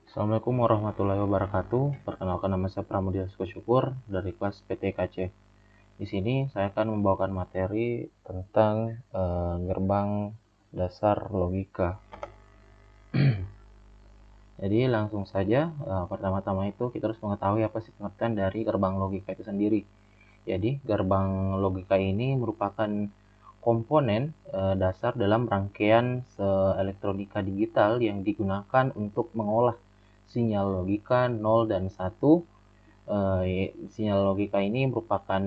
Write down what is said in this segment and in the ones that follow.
Assalamualaikum warahmatullahi wabarakatuh. Perkenalkan, nama saya Pramudia Syukur dari kelas PTKC. Di sini saya akan membawakan materi tentang gerbang dasar logika. Jadi langsung saja, pertama-tama itu kita harus mengetahui apa sih pengertian dari gerbang logika itu sendiri. Jadi gerbang logika ini merupakan komponen dasar dalam rangkaian elektronika digital yang digunakan untuk mengolah sinyal logika 0 dan 1. Sinyal logika ini merupakan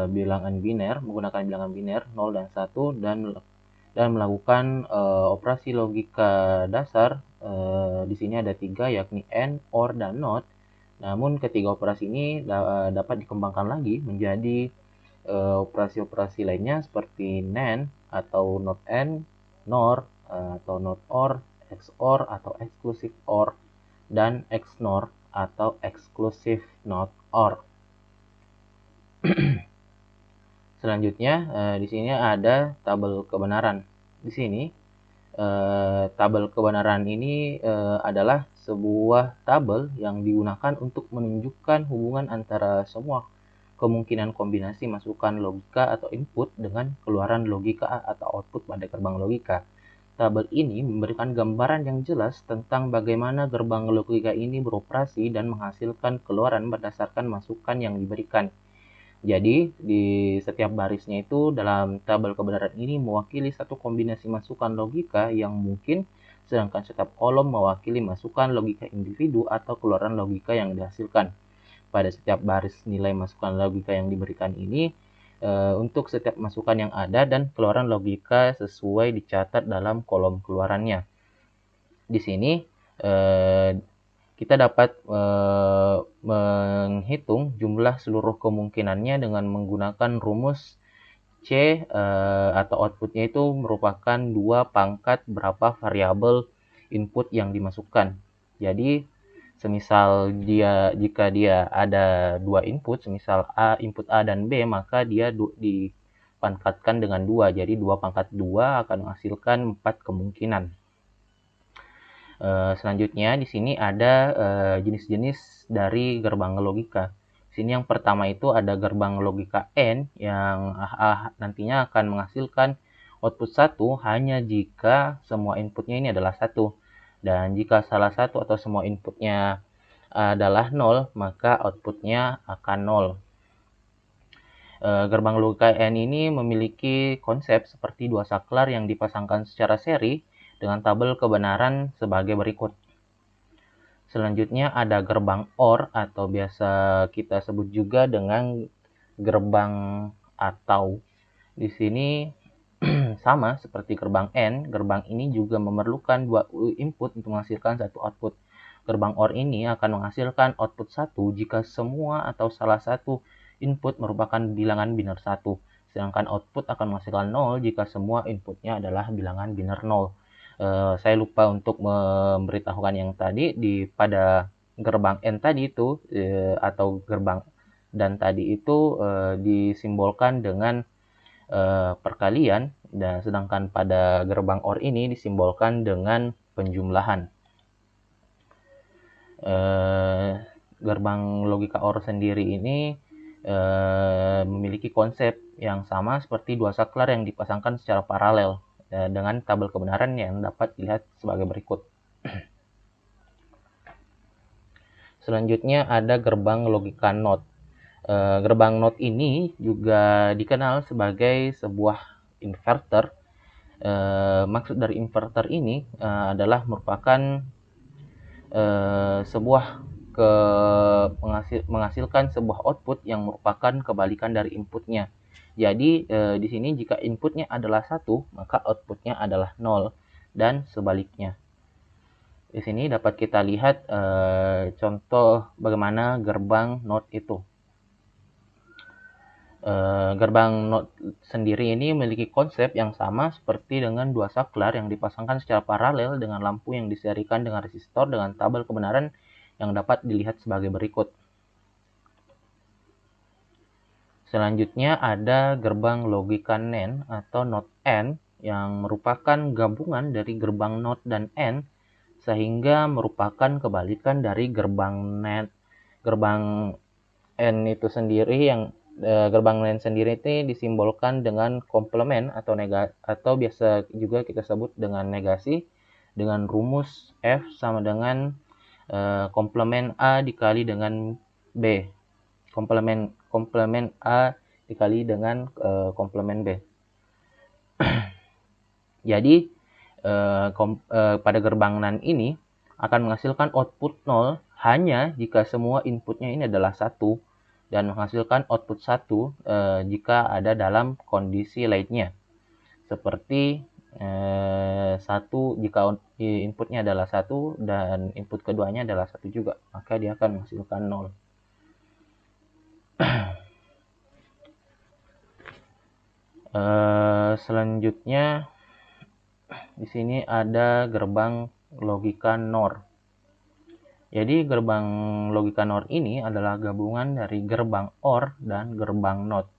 bilangan biner, menggunakan bilangan biner 0 dan 1, dan melakukan operasi logika dasar. Di sini ada 3, yakni AND, OR, dan NOT. Namun ketiga operasi ini dapat dikembangkan lagi menjadi operasi-operasi lainnya seperti NAND atau NOT AND, NOR atau NOT OR, XOR atau Exclusive OR, dan XNOR atau Exclusive NOT OR. Selanjutnya di sini ada tabel kebenaran. Di sini tabel kebenaran ini adalah sebuah tabel yang digunakan untuk menunjukkan hubungan antara semua kemungkinan kombinasi masukan logika atau input dengan keluaran logika atau output pada gerbang logika. Tabel ini memberikan gambaran yang jelas tentang bagaimana gerbang logika ini beroperasi dan menghasilkan keluaran berdasarkan masukan yang diberikan. Jadi, di setiap barisnya itu dalam tabel kebenaran ini mewakili satu kombinasi masukan logika yang mungkin, sedangkan setiap kolom mewakili masukan logika individu atau keluaran logika yang dihasilkan. Pada setiap baris nilai masukan logika yang diberikan ini, untuk setiap masukan yang ada dan keluaran logika sesuai dicatat dalam kolom keluarannya. Di sini kita dapat menghitung jumlah seluruh kemungkinannya dengan menggunakan rumus C, atau outputnya itu merupakan 2 pangkat berapa variabel input yang dimasukkan. Jadi semisal jika dia ada 2 input, semisal input A dan B, maka dia dipangkatkan dengan 2. Jadi 2 pangkat 2 akan menghasilkan 4 kemungkinan. Selanjutnya di sini ada jenis-jenis dari gerbang logika. Di sini yang pertama itu ada gerbang logika AND yang nantinya akan menghasilkan output 1 hanya jika semua inputnya ini adalah 1. Dan jika salah satu atau semua inputnya adalah 0, maka outputnya akan 0. Gerbang logika AND ini memiliki konsep seperti dua saklar yang dipasangkan secara seri dengan tabel kebenaran sebagai berikut. Selanjutnya ada gerbang OR atau biasa kita sebut juga dengan gerbang atau. Di sini sama seperti gerbang AND, gerbang ini juga memerlukan 2 input untuk menghasilkan 1 output. Gerbang OR ini akan menghasilkan output 1 jika semua atau salah satu input merupakan bilangan biner 1, sedangkan output akan menghasilkan 0 jika semua inputnya adalah bilangan biner 0. Saya lupa untuk memberitahukan yang tadi pada gerbang N tadi itu atau gerbang dan tadi itu disimbolkan dengan perkalian, dan sedangkan pada gerbang OR ini disimbolkan dengan penjumlahan. Gerbang logika OR sendiri ini memiliki konsep yang sama seperti dua saklar yang dipasangkan secara paralel dengan tabel kebenaran yang dapat dilihat sebagai berikut. Selanjutnya ada gerbang logika NOT. Gerbang NOT ini juga dikenal sebagai sebuah inverter. Maksud dari inverter ini adalah merupakan menghasilkan sebuah output yang merupakan kebalikan dari inputnya. Jadi di sini jika inputnya adalah 1, maka outputnya adalah 0, dan sebaliknya. Di sini dapat kita lihat contoh bagaimana gerbang NOT itu. Gerbang NOT sendiri ini memiliki konsep yang sama seperti dengan dua saklar yang dipasangkan secara paralel dengan lampu yang diserikan dengan resistor dengan tabel kebenaran yang dapat dilihat sebagai berikut. Selanjutnya ada gerbang logika NAND atau NOT AND yang merupakan gabungan dari gerbang NOT dan AND sehingga merupakan kebalikan dari gerbang N itu sendiri yang gerbang N sendiri itu disimbolkan dengan komplement atau biasa juga kita sebut dengan negasi dengan rumus F sama dengan komplement A dikali dengan B. Komplement A dikali dengan komplement B. Jadi pada gerbang NAND ini akan menghasilkan output 0 hanya jika semua inputnya ini adalah 1 dan menghasilkan output 1 jika ada dalam kondisi lainnya. Seperti 1 jika inputnya adalah 1 dan input keduanya adalah 1 juga, maka dia akan menghasilkan 0. Selanjutnya di sini ada gerbang logika NOR. Jadi gerbang logika NOR ini adalah gabungan dari gerbang OR dan gerbang NOT.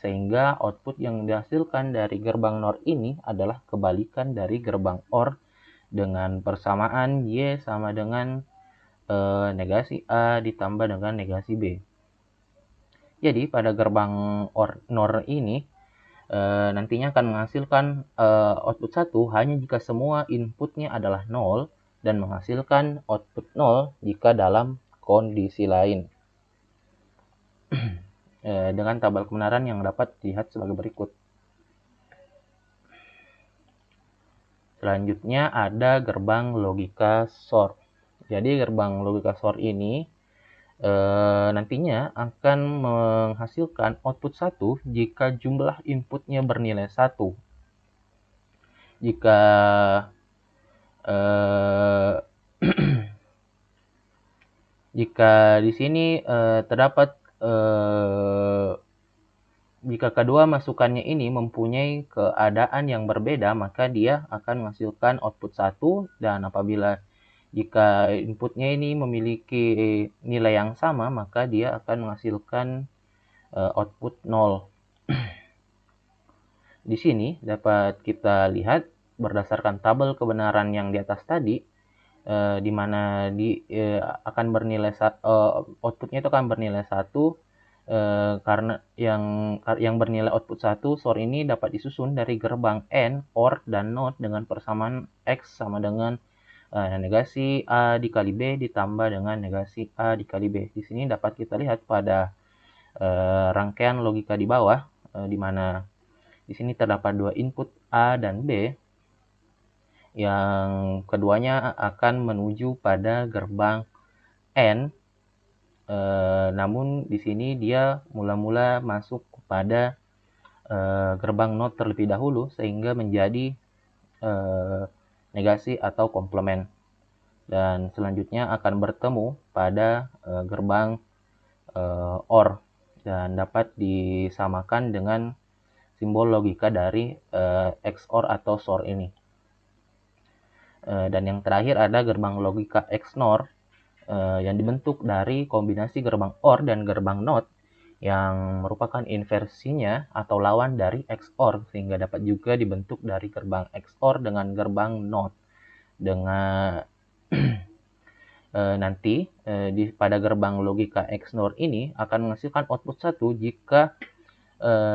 Sehingga output yang dihasilkan dari gerbang NOR ini adalah kebalikan dari gerbang OR dengan persamaan Y sama dengan negasi A ditambah dengan negasi B. Jadi pada gerbang NOR ini nantinya akan menghasilkan output 1 hanya jika semua inputnya adalah 0 dan menghasilkan output 0 jika dalam kondisi lain. Dengan tabel kebenaran yang dapat dilihat sebagai berikut. Selanjutnya ada gerbang logika SOR. Jadi gerbang logika SOR ini nantinya akan menghasilkan output 1 jika jumlah inputnya bernilai 1. Jika jika di sini terdapat jika kedua masukannya ini mempunyai keadaan yang berbeda, maka dia akan menghasilkan output 1 dan apabila jika inputnya ini memiliki nilai yang sama, maka dia akan menghasilkan output 0. Di sini dapat kita lihat berdasarkan tabel kebenaran yang di atas tadi, di mana akan bernilai outputnya itu akan bernilai 1 karena yang bernilai output 1 SOR ini dapat disusun dari gerbang AND, OR, dan NOT dengan persamaan X sama dengan negasi A dikali B ditambah dengan negasi A dikali B. Di sini dapat kita lihat pada rangkaian logika di bawah, di mana di sini terdapat dua input A dan B yang keduanya akan menuju pada gerbang N. Namun di sini dia mula-mula masuk kepada gerbang NOT terlebih dahulu sehingga menjadi negasi atau komplement, dan selanjutnya akan bertemu pada gerbang OR dan dapat disamakan dengan simbol logika dari XOR atau SOR ini. Dan yang terakhir ada gerbang logika XNOR yang dibentuk dari kombinasi gerbang OR dan gerbang NOT yang merupakan inversinya atau lawan dari XOR, sehingga dapat juga dibentuk dari gerbang XOR dengan gerbang NOT. Dengan nanti pada gerbang logika XNOR ini akan menghasilkan output 1 jika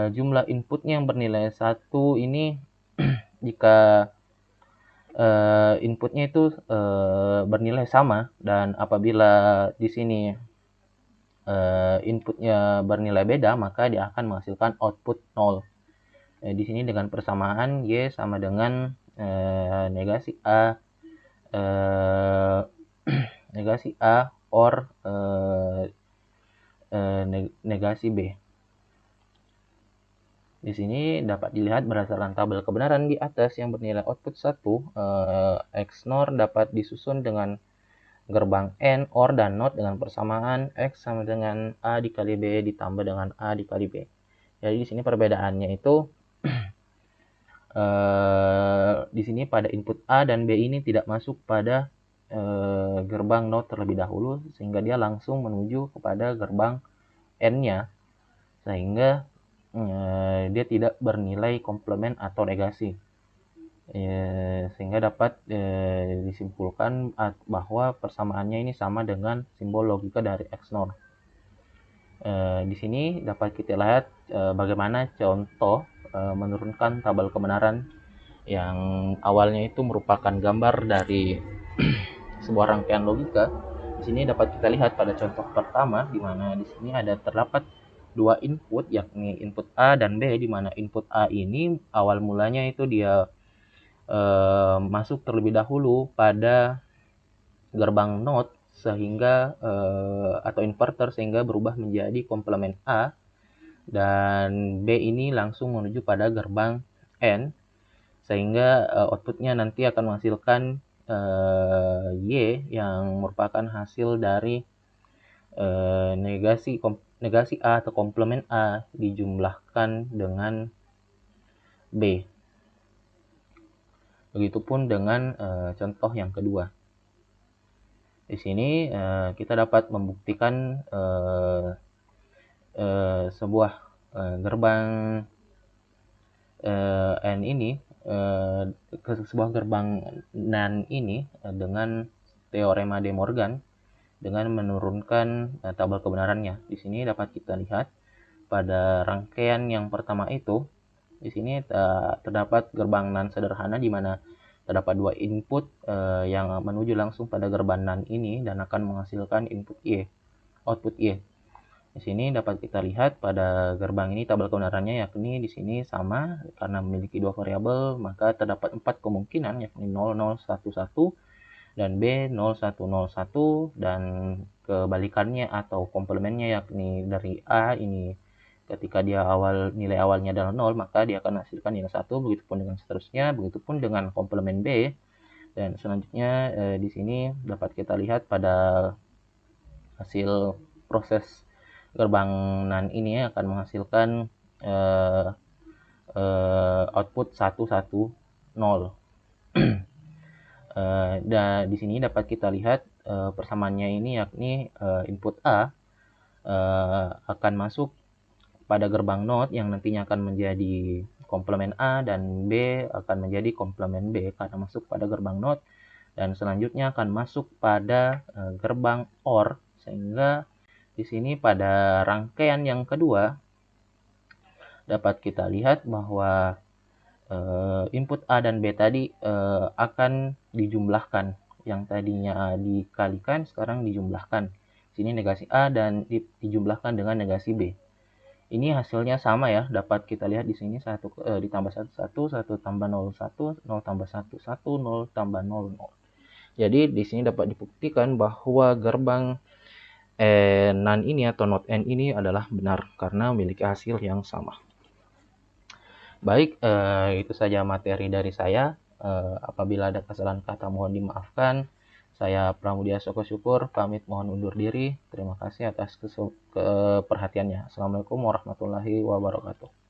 jumlah inputnya yang bernilai 1 ini jika inputnya itu bernilai sama, dan apabila di sini inputnya bernilai beda, maka dia akan menghasilkan output 0. Di sini dengan persamaan Y sama dengan negasi A negasi A or negasi B. Di sini dapat dilihat berdasarkan tabel kebenaran di atas yang bernilai output 1, XNOR dapat disusun dengan gerbang AND, OR, dan NOT dengan persamaan X sama dengan A dikali B ditambah dengan A dikali B. Jadi di sini perbedaannya itu di sini pada input A dan B ini tidak masuk pada gerbang NOT terlebih dahulu, sehingga dia langsung menuju kepada gerbang N-nya, sehingga dia tidak bernilai komplement atau negasi. sehingga dapat disimpulkan bahwa persamaannya ini sama dengan simbol logika dari XNOR. Di sini dapat kita lihat bagaimana contoh menurunkan tabel kebenaran yang awalnya itu merupakan gambar dari sebuah rangkaian logika. Di sini dapat kita lihat pada contoh pertama, di mana di sini ada terdapat dua input, yakni input A dan B, di mana input A ini awal mulanya itu dia masuk terlebih dahulu pada gerbang NOT sehingga atau inverter sehingga berubah menjadi komplement A, dan B ini langsung menuju pada gerbang N sehingga outputnya nanti akan menghasilkan Y yang merupakan hasil dari negasi A atau komplement A dijumlahkan dengan B. Begitupun dengan contoh yang kedua. Di sini kita dapat membuktikan sebuah gerbang N ini, sebuah gerbang NAND ini dengan teorema De Morgan dengan menurunkan tabel kebenarannya. Di sini dapat kita lihat pada rangkaian yang pertama itu, di sini terdapat gerbang NAND sederhana di mana terdapat dua input yang menuju langsung pada gerbang NAND ini dan akan menghasilkan output Y. Di sini dapat kita lihat pada gerbang ini tabel kebenarannya yakni di sini sama karena memiliki dua variabel, maka terdapat 4 kemungkinan yakni 0011 dan B0101, dan kebalikannya atau komplementnya yakni dari A ini ketika dia nilai awalnya adalah 0, maka dia akan menghasilkan nilai 1, begitupun dengan seterusnya, begitupun dengan komplement B. Dan selanjutnya di sini dapat kita lihat pada hasil proses gerbang NAND ini akan menghasilkan output 110. Dan di sini dapat kita lihat persamaannya ini yakni input A akan masuk pada gerbang NOT yang nantinya akan menjadi komplement A, dan B akan menjadi komplement B karena masuk pada gerbang NOT, dan selanjutnya akan masuk pada gerbang OR, sehingga di sini pada rangkaian yang kedua dapat kita lihat bahwa input A dan B tadi akan dijumlahkan. Yang tadinya dikalikan sekarang dijumlahkan. Sini negasi A dan dijumlahkan dengan negasi B. Ini hasilnya sama ya, dapat kita lihat di sini 1 ditambah 1 1 tambah 0 1 0 tambah 1 1 0 tambah 0 0. Jadi di sini dapat dibuktikan bahwa gerbang NAND ini atau NOT N ini adalah benar karena memiliki hasil yang sama. Baik, itu saja materi dari saya. Apabila ada kesalahan kata mohon dimaafkan. Saya Pramudia Soko Syukur, pamit mohon undur diri. Terima kasih atas perhatiannya. Assalamualaikum warahmatullahi wabarakatuh.